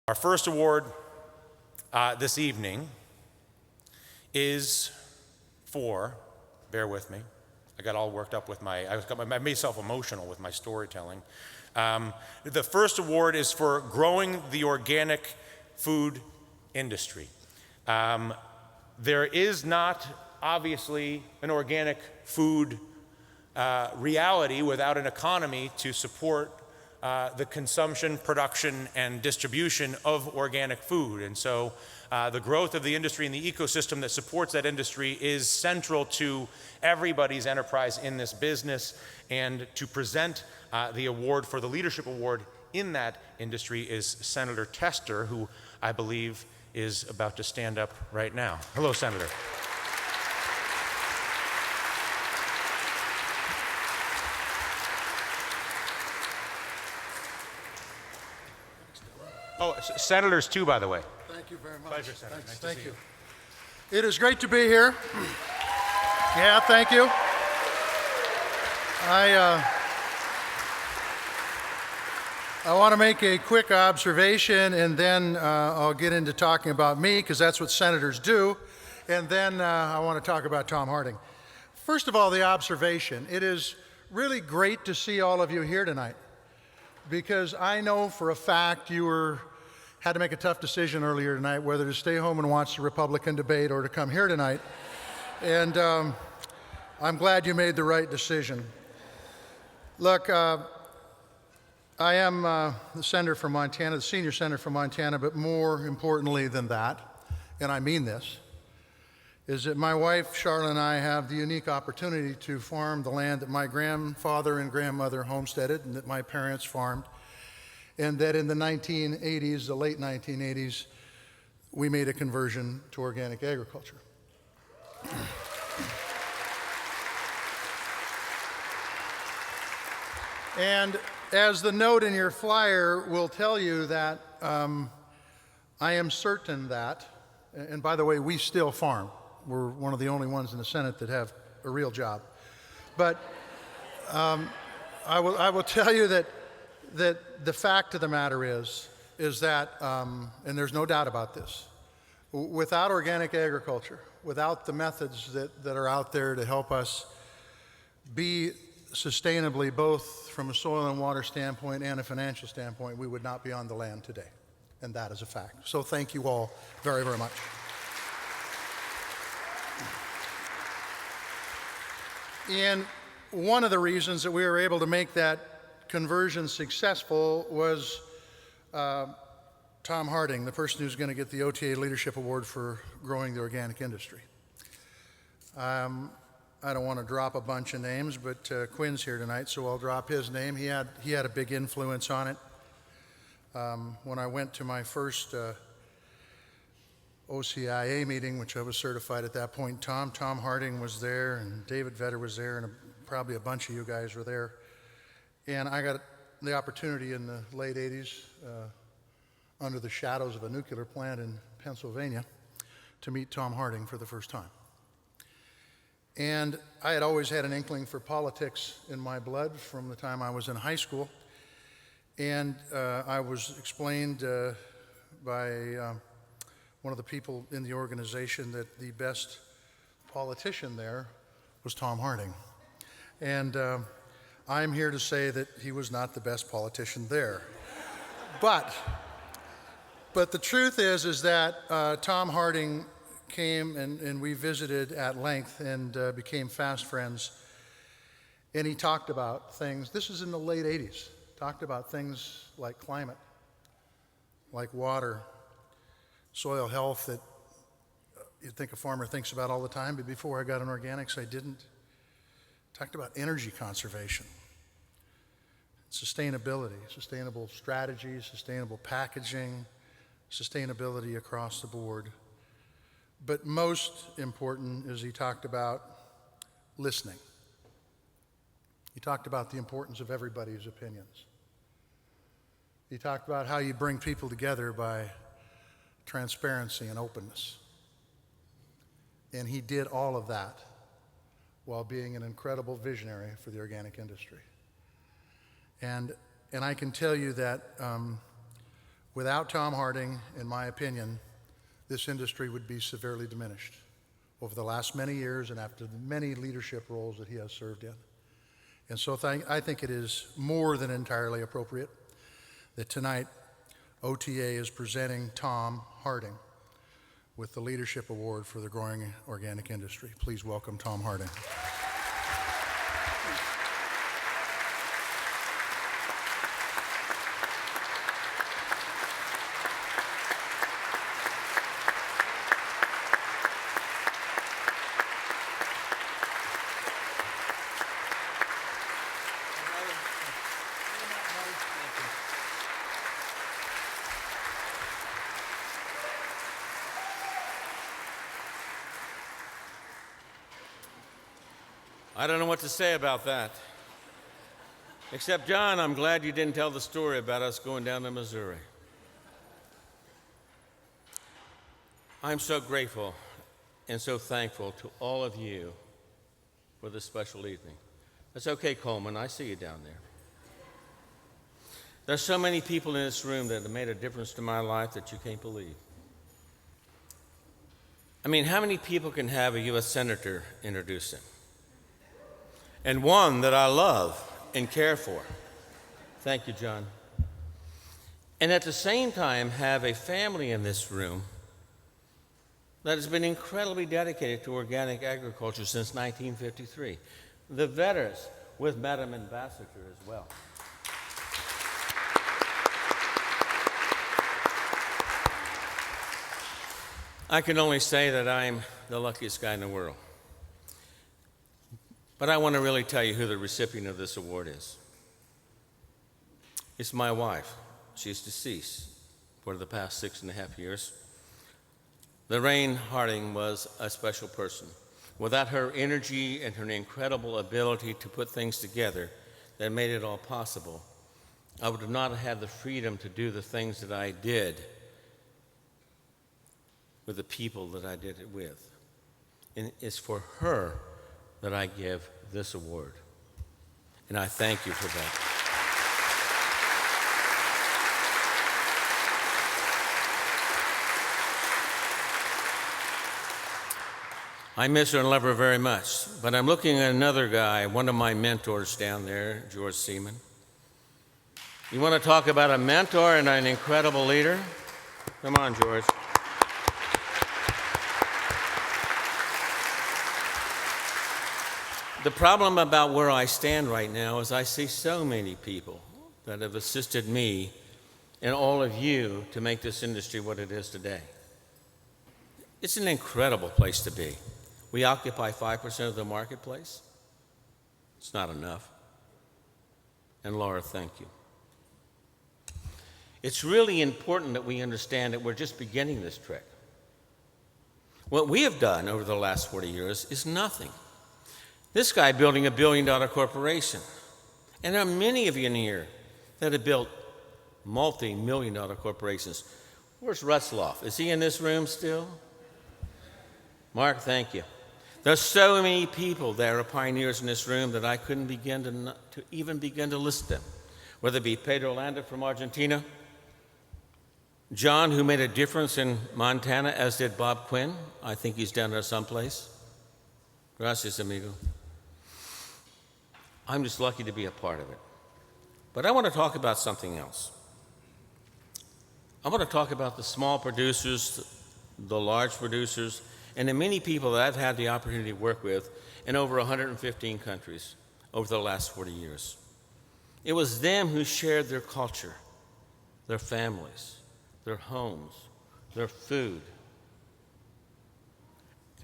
Our first award this evening is for, bear with me, I got all worked up with I made myself emotional with my storytelling. The first award is for growing the organic food industry. There is not, obviously, an organic food reality without an economy to support the consumption, production, and distribution of organic food. And so the growth of the industry and the ecosystem that supports that industry is central to everybody's enterprise in this business. And to present the award for the Leadership Award in that industry is Senator Tester, who I believe is about to stand up right now. Hello, Senator. Oh, senators too, by the way. Thank you very much. Pleasure, Senator. Nice to see you. It is great to be here. Yeah, thank you. I want to make a quick observation, and then I'll get into talking about me, because that's what senators do, and then I want to talk about Tom Harding. First of all, the observation. It is really great to see all of you here tonight, because I know for a fact you had to make a tough decision earlier tonight whether to stay home and watch the Republican debate or to come here tonight. And I'm glad you made the right decision. Look, I am the senator from Montana, the senior senator from Montana, but more importantly than that, and I mean this, is that my wife, Charlotte, and I have the unique opportunity to farm the land that my grandfather and grandmother homesteaded and that my parents farmed, and that in the 1980s, the late 1980s, we made a conversion to organic agriculture. And as the note in your flyer will tell you that I am certain that, and by the way, we still farm. We're one of the only ones in the Senate that have a real job. But I will tell you that the fact of the matter is that, and there's no doubt about this, without organic agriculture, without the methods that are out there to help us be sustainably, both from a soil and water standpoint and a financial standpoint, we would not be on the land today. And that is a fact. So thank you all very, very much. And one of the reasons that we were able to make that conversion successful was Tom Harding, the person who's going to get the OTA Leadership Award for growing the organic industry. I don't want to drop a bunch of names, but Quinn's here tonight, so I'll drop his name. He had a big influence on it. When I went to my first OCIA meeting, which I was certified at that point, Tom Harding was there, and David Vetter was there, and probably a bunch of you guys were there. And I got the opportunity in the late 80s, under the shadows of a nuclear plant in Pennsylvania, to meet Tom Harding for the first time. And I had always had an inkling for politics in my blood from the time I was in high school. And I was explained by one of the people in the organization that the best politician there was Tom Harding. And I'm here to say that he was not the best politician there. But the truth is that Tom Harding came and we visited at length and became fast friends. And he talked about things, this is in the late 80s, talked about things like climate, like water, soil health that you'd think a farmer thinks about all the time, but before I got in organics, I didn't. Talked about energy conservation, sustainability, sustainable strategies, sustainable packaging, sustainability across the board. But most important is he talked about listening. He talked about the importance of everybody's opinions. He talked about how you bring people together by transparency and openness. And he did all of that while being an incredible visionary for the organic industry. And I can tell you that Without Tom Harding, in my opinion, this industry would be severely diminished over the last many years and after the many leadership roles that he has served in. And so I think it is more than entirely appropriate that tonight OTA is presenting Tom Harding with the Leadership Award for the growing organic industry. Please welcome Tom Harding. I don't know what to say about that. Except, John, I'm glad you didn't tell the story about us going down to Missouri. I'm so grateful and so thankful to all of you for this special evening. That's okay, Coleman. I see you down there. There's so many people in this room that have made a difference to my life that you can't believe. I mean, how many people can have a U.S. Senator introduce him? And one that I love and care for. Thank you, John. And at the same time, have a family in this room that has been incredibly dedicated to organic agriculture since 1953. The Vetters, with Madam Ambassador as well. I can only say that I'm the luckiest guy in the world. But I want to really tell you who the recipient of this award is. It's my wife. She's deceased for the past 6.5 years. Lorraine Harding was a special person. Without her energy and her incredible ability to put things together that made it all possible, I would not have had the freedom to do the things that I did with the people that I did it with. And it's for her that I give this award. And I thank you for that. I miss her and love her very much, but I'm looking at another guy, one of my mentors down there, George Seaman. You want to talk about a mentor and an incredible leader? Come on, George. The problem about where I stand right now is I see so many people that have assisted me and all of you to make this industry what it is today. It's an incredible place to be. We occupy 5% of the marketplace. It's not enough. And Laura, thank you. It's really important that we understand that we're just beginning this trek. What we have done over the last 40 years is nothing. This guy building $1 billion corporation. And there are many of you in here that have built multi-million-dollar corporations. Where's Rutzloff? Is he in this room still? Mark, thank you. There's so many people that are pioneers in this room that I couldn't begin to even begin to list them. Whether it be Pedro Landa from Argentina, John, who made a difference in Montana, as did Bob Quinn. I think he's down there someplace. Gracias, amigo. I'm just lucky to be a part of it. But I want to talk about something else. I want to talk about the small producers, the large producers, and the many people that I've had the opportunity to work with in over 115 countries over the last 40 years. It was them who shared their culture, their families, their homes, their food,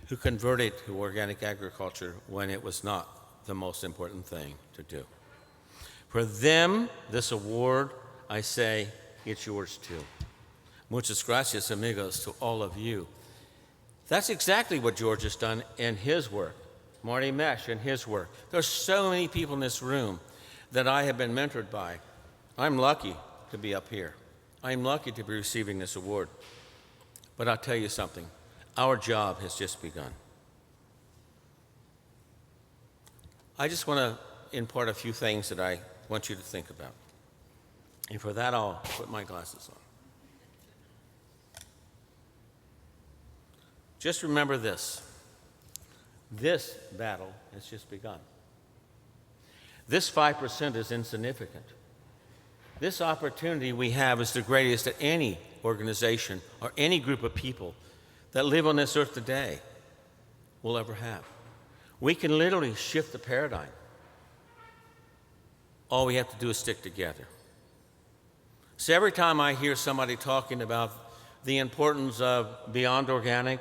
who converted to organic agriculture when it was not the most important thing to do. For them, this award, I say, it's yours too. Muchas gracias, amigos, to all of you. That's exactly what George has done in his work. Marty Mesh in his work. There's so many people in this room that I have been mentored by. I'm lucky to be up here. I'm lucky to be receiving this award. But I'll tell you something. Our job has just begun. I just want to impart a few things that I want you to think about. And for that, I'll put my glasses on. Just remember this. This battle has just begun. This 5% is insignificant. This opportunity we have is the greatest that any organization or any group of people that live on this earth today will ever have. We can literally shift the paradigm. All we have to do is stick together. So every time I hear somebody talking about the importance of beyond organic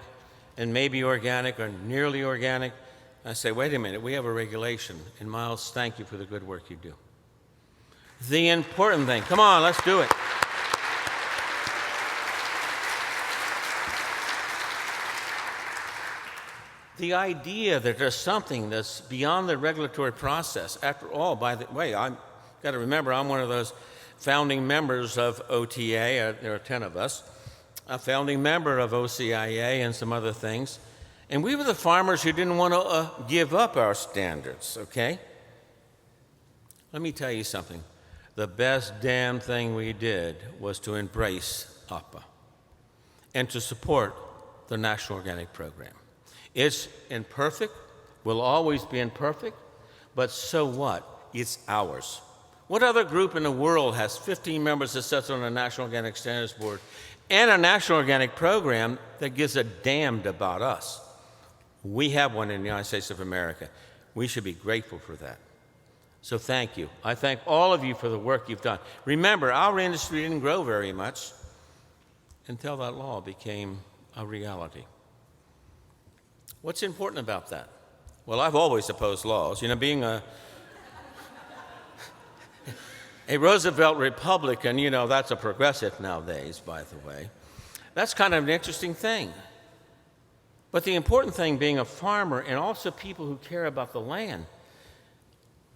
and maybe organic or nearly organic, I say, wait a minute, we have a regulation. And Miles, thank you for the good work you do. The important thing, come on, let's do it. The idea that there's something that's beyond the regulatory process. After all, by the way, I've got to remember I'm one of those founding members of OTA. There are 10 of us. A founding member of OCIA and some other things. And we were the farmers who didn't want to give up our standards, okay? Let me tell you something. The best damn thing we did was to embrace OPA and to support the National Organic Program. It's imperfect, will always be imperfect, but so what? It's ours. What other group in the world has 15 members that sits on a National Organic Standards Board and a National Organic Program that gives a damn about us? We have one in the United States of America. We should be grateful for that. So thank you. I thank all of you for the work you've done. Remember, our industry didn't grow very much until that law became a reality. What's important about that? Well, I've always opposed laws. You know, being a Roosevelt Republican, you know, that's a progressive nowadays, by the way. That's kind of an interesting thing. But the important thing, being a farmer and also people who care about the land,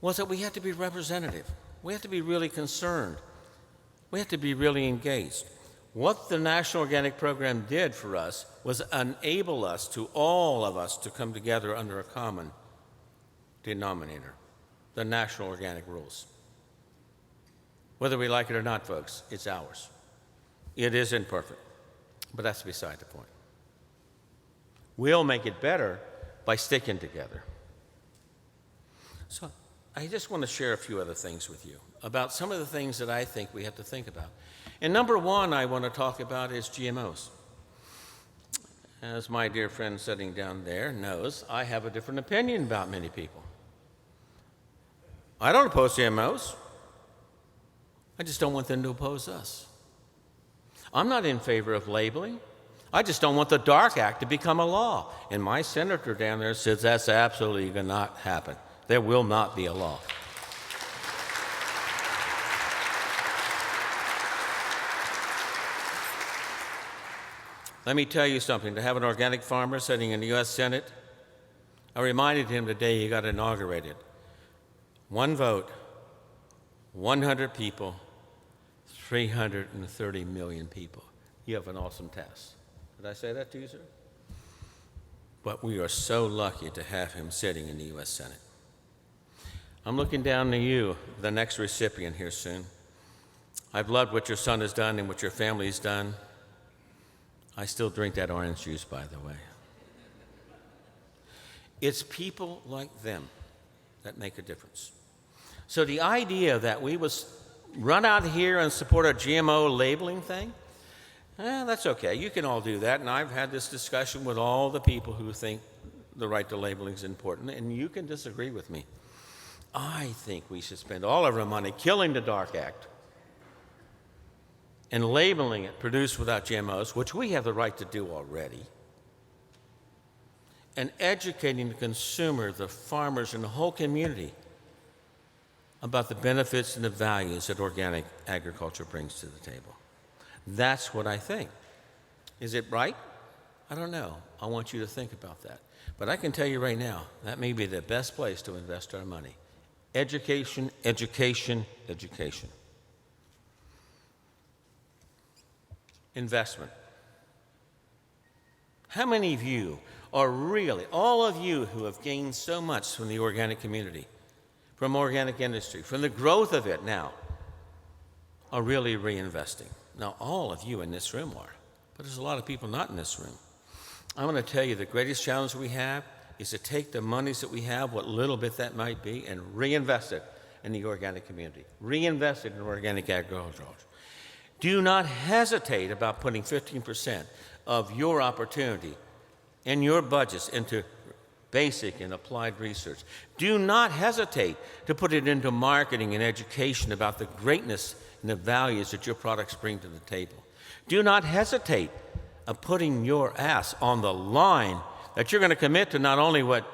was that we had to be representative. We had to be really concerned. We had to be really engaged. What the National Organic Program did for us was enable us to, all of us, to come together under a common denominator, the National Organic Rules. Whether we like it or not, folks, it's ours. It is imperfect, but that's beside the point. We'll make it better by sticking together. So I just want to share a few other things with you about some of the things that I think we have to think about. And number one I want to talk about is GMOs. As my dear friend sitting down there knows, I have a different opinion about many people. I don't oppose GMOs. I just don't want them to oppose us. I'm not in favor of labeling. I just don't want the DARK Act to become a law. And my senator down there says that's absolutely going to not happen. There will not be a law. Let me tell you something. To have an organic farmer sitting in the U.S. Senate, I reminded him the day he got inaugurated. One vote, 100 people, 330 million people. You have an awesome task. Did I say that to you, sir? But we are so lucky to have him sitting in the U.S. Senate. I'm looking down to you, the next recipient here soon. I've loved what your son has done and what your family's done. I still drink that orange juice, by the way. It's people like them that make a difference. So the idea that we would run out here and support a GMO labeling thing, that's okay. You can all do that. And I've had this discussion with all the people who think the right to labeling is important, and you can disagree with me. I think we should spend all of our money killing the DARK Act and labeling it produced without GMOs, which we have the right to do already, and educating the consumer, the farmers, and the whole community about the benefits and the values that organic agriculture brings to the table. That's what I think. Is it right? I don't know. I want you to think about that. But I can tell you right now, that may be the best place to invest our money. Education, education, education. Investment. How many of you are really, all of you who have gained so much from the organic community, from organic industry, from the growth of it now, are really reinvesting? Now, all of you in this room are, but there's a lot of people not in this room. I'm going to tell you the greatest challenge we have is to take the monies that we have, what little bit that might be, and reinvest it in the organic community. Reinvest it in organic agriculture. Do not hesitate about putting 15% of your opportunity and your budgets into basic and applied research. Do not hesitate to put it into marketing and education about the greatness and the values that your products bring to the table. Do not hesitate of putting your ass on the line that you're going to commit to not only what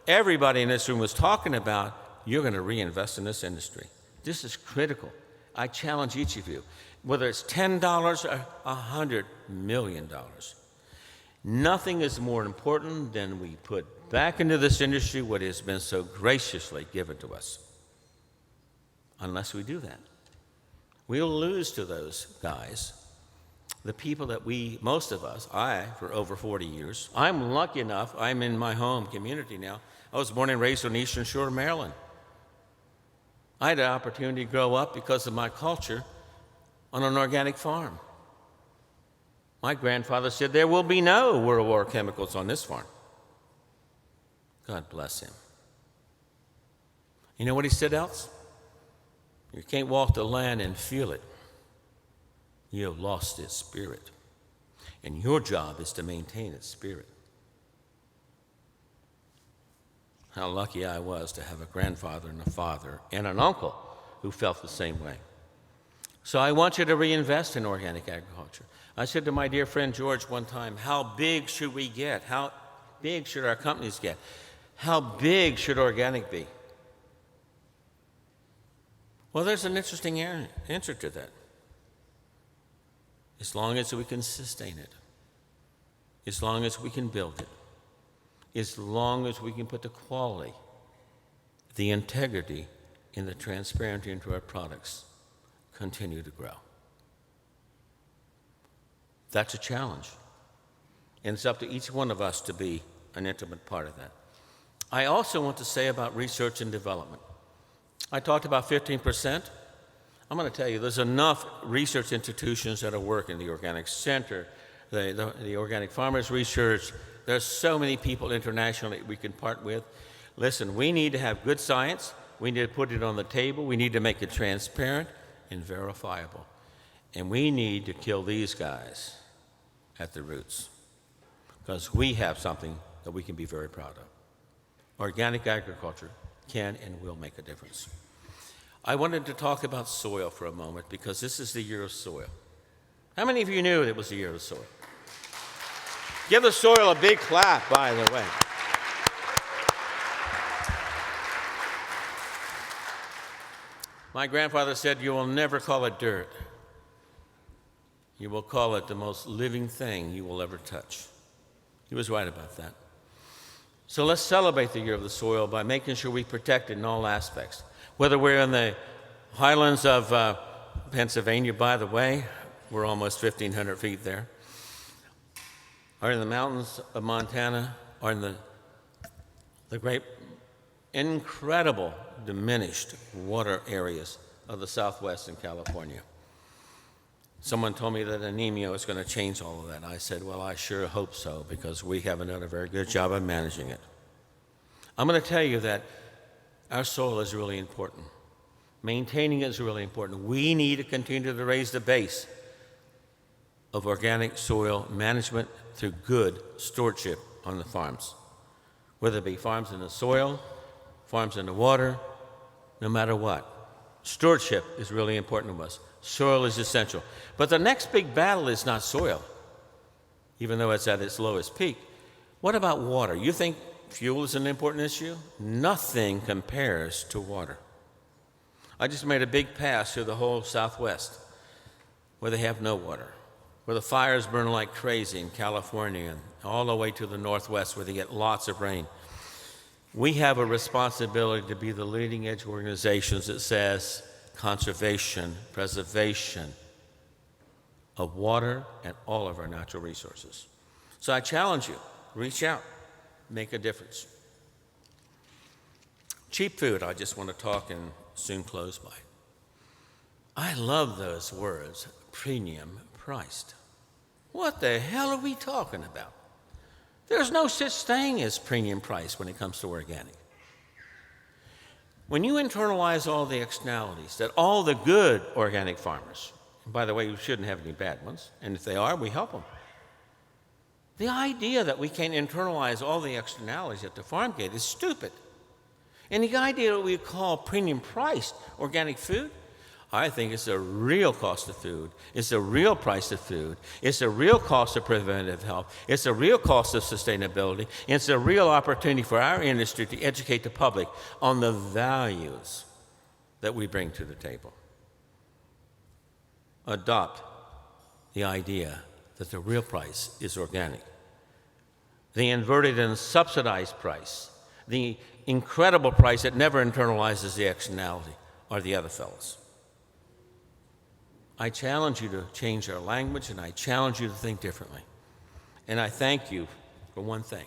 everybody in this room was talking about, you're going to reinvest in this industry. This is critical. I challenge each of you, whether it's $10 or $100 million. Nothing is more important than we put back into this industry what has been so graciously given to us. Unless we do that, we'll lose to those guys, the people that most of us, for over 40 years, I'm lucky enough, I'm in my home community now. I was born and raised on the Eastern Shore of Maryland. I had the opportunity to grow up because of my culture on an organic farm. My grandfather said, there will be no World War chemicals on this farm. God bless him. You know what he said else? You can't walk the land and feel it. You have lost its spirit. And your job is to maintain its spirit. How lucky I was to have a grandfather and a father and an uncle who felt the same way. So I want you to reinvest in organic agriculture. I said to my dear friend George one time, how big should we get? How big should our companies get? How big should organic be? Well, there's an interesting answer to that. As long as we can sustain it, as long as we can build it, as long as we can put the quality, the integrity, and the transparency into our products, continue to grow. That's a challenge. And it's up to each one of us to be an intimate part of that. I also want to say about research and development. I talked about 15%. I'm going to tell you, there's enough research institutions that are working, the Organic Center, the Organic Farmers Research. There's so many people internationally we can partner with. Listen, we need to have good science. We need to put it on the table. We need to make it transparent and verifiable. And we need to kill these guys at the roots, because we have something that we can be very proud of. Organic agriculture can and will make a difference. I wanted to talk about soil for a moment because this is the year of soil. How many of you knew it was the year of soil? Give the soil a big clap, by the way. My grandfather said, you will never call it dirt. You will call it the most living thing you will ever touch. He was right about that. So let's celebrate the year of the soil by making sure we protect it in all aspects. Whether we're in the highlands of Pennsylvania, by the way, we're almost 1,500 feet there, or in the mountains of Montana, or in the great, incredible, diminished water areas of the Southwest in California. Someone told me that anemia was going to change all of that. I said, well, I sure hope so, because we haven't done a very good job of managing it. I'm going to tell you that our soil is really important. Maintaining it is really important. We need to continue to raise the base of organic soil management through good stewardship on the farms, whether it be farms in the soil, farms in the water, no matter what. Stewardship is really important to us. Soil is essential. But the next big battle is not soil, even though it's at its lowest peak. What about water? You think fuel is an important issue? Nothing compares to water. I just made a big pass through the whole Southwest where they have no water, where the fires burn like crazy in California, and all the way to the Northwest where they get lots of rain. We have a responsibility to be the leading edge organizations that says conservation, preservation of water and all of our natural resources. So I challenge you, reach out, make a difference. Cheap food, I just want to talk and soon close by. I love those words, premium priced. What the hell are we talking about? There's no such thing as premium price when it comes to organic. When you internalize all the externalities that all the good organic farmers, and by the way, we shouldn't have any bad ones, and if they are, we help them. The idea that we can internalize all the externalities at the farm gate is stupid. And the idea that we call premium priced organic food, I think it's a real cost of food. It's a real price of food. It's a real cost of preventive health. It's a real cost of sustainability. It's a real opportunity for our industry to educate the public on the values that we bring to the table. Adopt the idea that the real price is organic. The inverted and subsidized price, the incredible price that never internalizes the externality, are the other fellows. I challenge you to change our language, and I challenge you to think differently. And I thank you for one thing.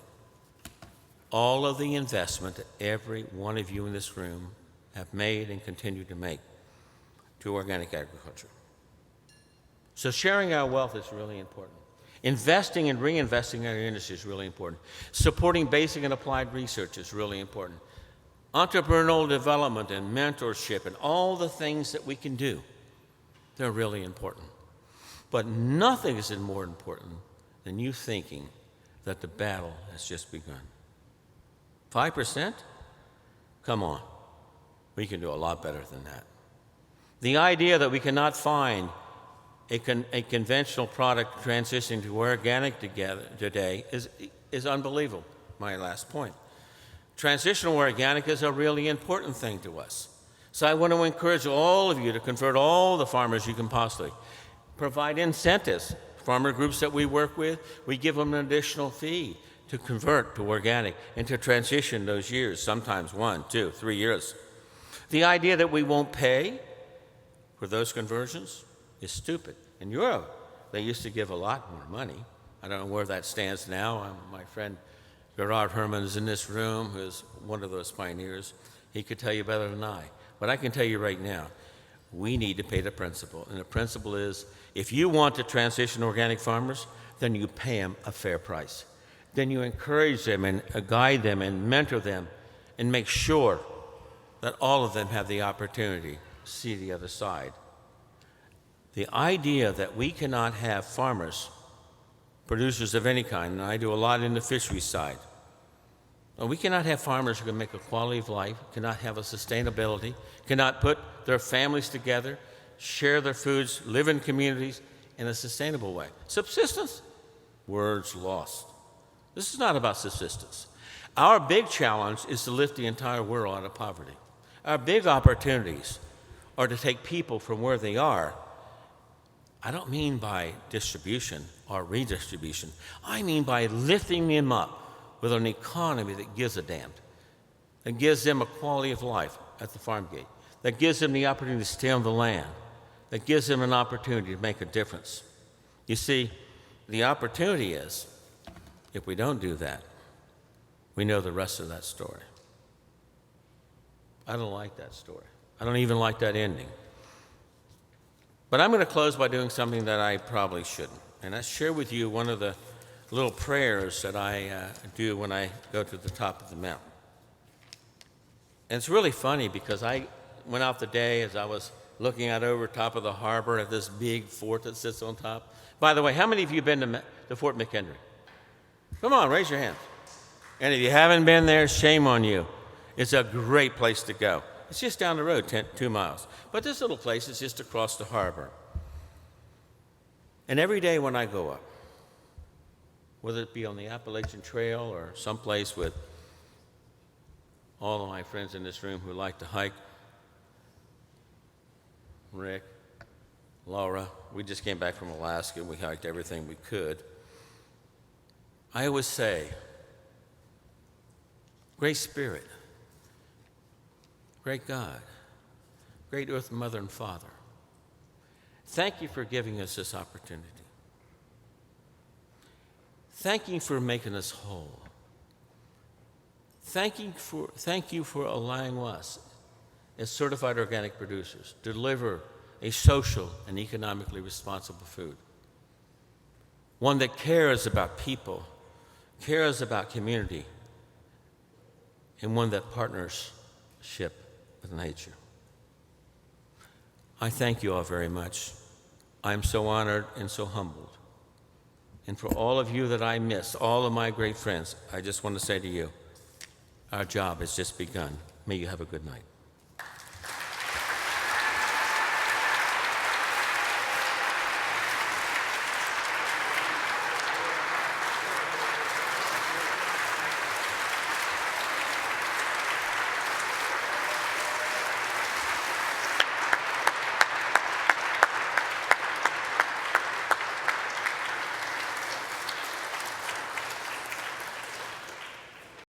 All of the investment that every one of you in this room have made and continue to make to organic agriculture. So sharing our wealth is really important. Investing and reinvesting in our industry is really important. Supporting basic and applied research is really important. Entrepreneurial development and mentorship and all the things that we can do, they're really important. But nothing is more important than you thinking that the battle has just begun. 5%? Come on. We can do a lot better than that. The idea that we cannot find a conventional product transitioning to organic today is unbelievable, my last point. Transitional organic is a really important thing to us. So I want to encourage all of you to convert all the farmers you can possibly. Provide incentives. Farmer groups that we work with, we give them an additional fee to convert to organic and to transition those years, sometimes 1, 2, 3 years. The idea that we won't pay for those conversions is stupid. In Europe, they used to give a lot more money. I don't know where that stands now. My friend Gerard Herman is in this room, who is one of those pioneers. He could tell you better than I. But I can tell you right now, we need to pay the principal. And the principle is, if you want to transition organic farmers, then you pay them a fair price. Then you encourage them and guide them and mentor them and make sure that all of them have the opportunity to see the other side. The idea that we cannot have farmers, producers of any kind, and I do a lot in the fisheries side, we cannot have farmers who can make a quality of life, cannot have a sustainability, cannot put their families together, share their foods, live in communities in a sustainable way. Subsistence? Words lost. This is not about subsistence. Our big challenge is to lift the entire world out of poverty. Our big opportunities are to take people from where they are. I don't mean by distribution or redistribution. I mean by lifting them up with an economy that gives a damn, that gives them a quality of life at the farm gate, that gives them the opportunity to stay on the land, that gives them an opportunity to make a difference. You see, the opportunity is, if we don't do that, we know the rest of that story. I don't like that story. I don't even like that ending. But I'm going to close by doing something that I probably shouldn't, and I share with you one of the little prayers that I do when I go to the top of the mountain. And it's really funny because I went out the day as I was looking out over top of the harbor at this big fort that sits on top. By the way, how many of you have been to Fort McHenry? Come on, raise your hand. And if you haven't been there, shame on you. It's a great place to go. It's just down the road, 2 miles. But this little place is just across the harbor. And every day when I go up, whether it be on the Appalachian Trail or someplace with all of my friends in this room who like to hike, Rick, Laura, we just came back from Alaska and we hiked everything we could. I always say, Great Spirit, great God, great Earth Mother and Father, thank you for giving us this opportunity. Thank you for making us whole. Thank you for allowing us, as certified organic producers, to deliver a social and economically responsible food. One that cares about people, cares about community, and one that partnership with nature. I thank you all very much. I'm so honored and so humbled. And for all of you that I miss, all of my great friends, I just want to say to you, our job has just begun. May you have a good night.